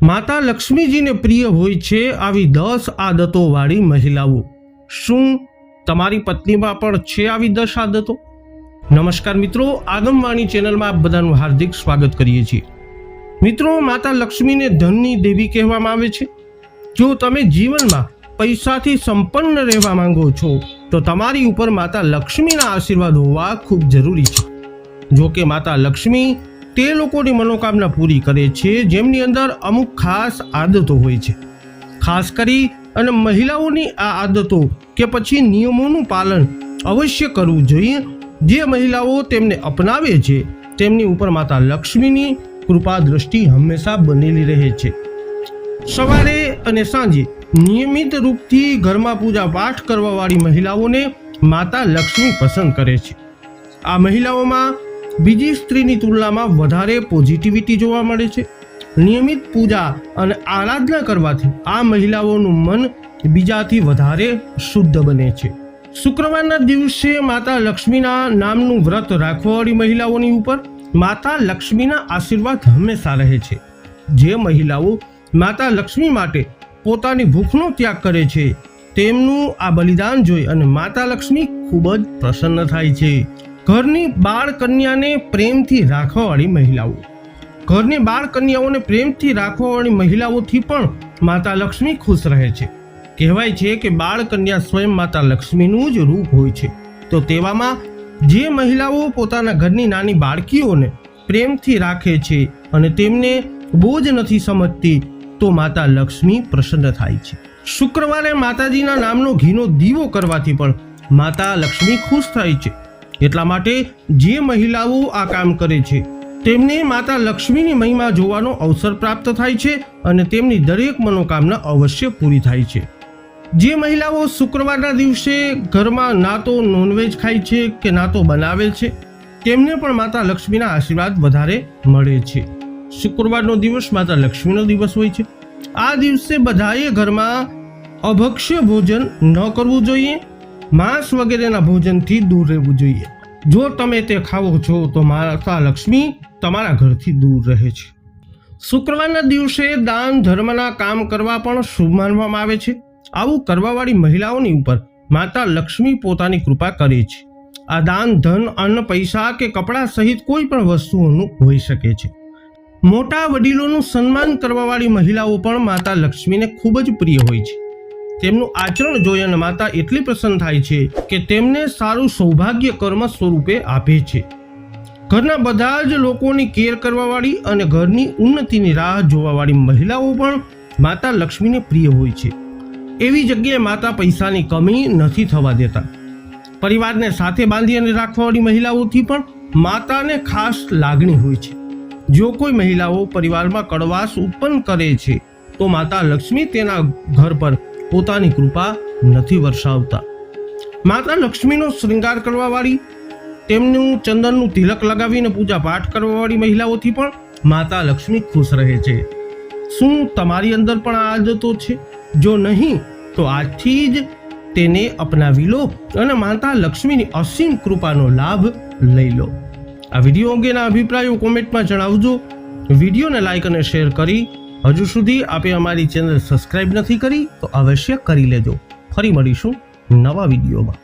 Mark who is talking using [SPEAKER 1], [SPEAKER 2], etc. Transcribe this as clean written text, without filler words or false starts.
[SPEAKER 1] માતા લક્ષ્મીજીને પ્રિય હોય છે આવી 10 આદતોવાળી મહિલાઓ. શું તમારી પત્નીમાં પણ છે આવી 10 આદતો? નમસ્કાર મિત્રો, આગમવાણી ચેનલમાં આપ બધાનું હાર્દિક સ્વાગત કરીએ છીએ. મિત્રો, માતા લક્ષ્મીને ધનની દેવી કહેવામાં આવે છે. જો તમે જીવનમાં પૈસાથી સંપન્ન રહેવા માંગો છો તો તમારી ઉપર માતા લક્ષ્મીના આશીર્વાદ હોવા ખૂબ જરૂરી છે. જો કે માતા લક્ષ્મી તે લોકોની મનોકામના પૂરી કરે છે જેમની અંદર અમુક ખાસ આદતો હોય છે. ખાસ કરી અને મહિલાઓની આ આદતો કે પછી નિયમોનું પાલન અવશ્ય કરવું જોઈએ. જે મહિલાઓ તેમને અપનાવે છે તેમની ઉપર માતા લક્ષ્મીની કૃપા દ્રષ્ટિ હંમેશા બનેલી રહે છે. સવારે અને સાંજે નિયમિત રૂપથી ઘરમાં પૂજા પાઠ કરવાવાળી મહિલાઓને માતા લક્ષ્મી પસંદ કરે છે. આ મહિલાઓમાં બીજી સ્ત્રીની તુલનામાં વધારે પોઝિટિવિટી જોવા મળે છે. નિયમિત પૂજા અને આરાધના કરવાથી આ મહિલાઓનું મન બીજાથી વધારે શુદ્ધ બને છે. શુક્રવારના દિવસે માતા લક્ષ્મીના નામનું વ્રત રાખવાવાળી મહિલાઓની ઉપર માતા લક્ષ્મીના આશીર્વાદ હંમેશા રહે છે. જે મહિલાઓ માતા લક્ષ્મી માટે પોતાની ભૂખનો ત્યાગ કરે છે તેમનું આ બલિદાન જોઈ અને માતા લક્ષ્મી ખૂબ જ પ્રસન્ન થાય છે. ઘરની બાળ કન્યાને પ્રેમથી રાખવાવાળી મહિલાઓ. ઘરની બાળ કન્યાઓને પ્રેમથી રાખવાવાળી મહિલાઓથી પણ માતા લક્ષ્મી ખુશ રહે છે. કહેવાય છે કે બાળ કન્યા સ્વયં માતા લક્ષ્મીનું જ રૂપ હોય છે. તો તેવામાં જે મહિલાઓ પોતાના ઘરની નાની બાળકીઓને પ્રેમથી રાખે છે અને તેમને બોજ નથી સમજતી તો માતા લક્ષ્મી પ્રસન્ન થાય છે. શુક્રવારે માતાજીના નામનો ઘીનો દીવો કરવાથી પણ માતા લક્ષ્મી ખુશ થાય છે. એટલા માટે જે મહિલાઓ આ કામ કરે છે તેમને માતા લક્ષ્મીની મહિમા જોવાનો અવસર પ્રાપ્ત થાય છે અને તેમની દરેક મનોકામના અવશ્ય પૂરી થાય છે. જે મહિલાઓ શુક્રવારના દિવસે ઘરમાં ના તો નોનવેજ ખાય છે કે ના તો બનાવે છે તેમને પણ માતા લક્ષ્મીના આશીર્વાદ વધારે મળે છે. શુક્રવારનો દિવસ માતા લક્ષ્મીનો દિવસ હોય છે. આ દિવસે બધાએ ઘરમાં અભક્ષ્ય ભોજન ન કરવું જોઈએ. માંસ વગેરેના ભોજનથી દૂર રહેવું જોઈએ. જો તમે તે ખાવો છો તો માતા લક્ષ્મી તમારા ઘરથી દૂર રહે છે. શુક્રવારના દિવસે દાન ધર્મના કામ કરવા પણ શુભ માનવામાં આવે છે. આવું કરવાવાળી મહિલાઓની ઉપર માતા લક્ષ્મી પોતાની કૃપા કરે છે. આ દાન ધન અન્ન પૈસા કે કપડાં સહિત કોઈ પણ વસ્તુઓનું હોઈ શકે છે. મોટા વડીલોનું સન્માન કરવાવાળી મહિલાઓ પણ માતા લક્ષ્મીને ખૂબ જ પ્રિય હોય છે. તેમનું આચરણ જોઈ અને માતા એટલી પ્રસન્ન થાય છે કે તેમને સારું સૌભાગ્ય કર્મ સ્વરૂપે આપે છે. ઘરના બધા જ લોકોની કેર કરવાવાળી અને ઘરની ઉન્નતિની રાહ જોવાવાળી મહિલાઓ પણ માતા લક્ષ્મીને પ્રિય હોય છે. એવી જગ્યાએ માતા પૈસાની કમી નથી થવા દેતા. પરિવારને સાથે બાંધી અને રાખવાવાળી મહિલાઓથી પણ માતાને ખાસ લાગણી હોય છે. જો કોઈ મહિલાઓ પરિવારમાં કડવાશ ઉત્પન્ન કરે છે તો માતા લક્ષ્મી તેના ઘર પર પોતાની કૃપા નથી વરસાવતા. માતા લક્ષ્મીનો શ્રૃંગાર કરવાવાળી, તેમનું ચંદનનું તિલક લગાવીને પૂજા પાઠ કરવાવાળી મહિલાઓથી પણ માતા લક્ષ્મી ખુશ રહે છે. શું તમારી અંદર પણ આ આદતો છે? જો નહીં તો આજથી જ તેને અપનાવી લો અને માતા લક્ષ્મીની અસીમ કૃપાનો લાભ લઈ લો. આ વિડીયો અંગેના અભિપ્રાયો કોમેન્ટમાં જણાવજો. વિડીયોને લાઈક અને શેર કરી હજુ સુધી આપે અમારી ચેનલ સબસ્ક્રાઇબ નથી કરી તો અવશ્ય કરી લેજો. ફરી મળીશું નવા વિડીયોમાં.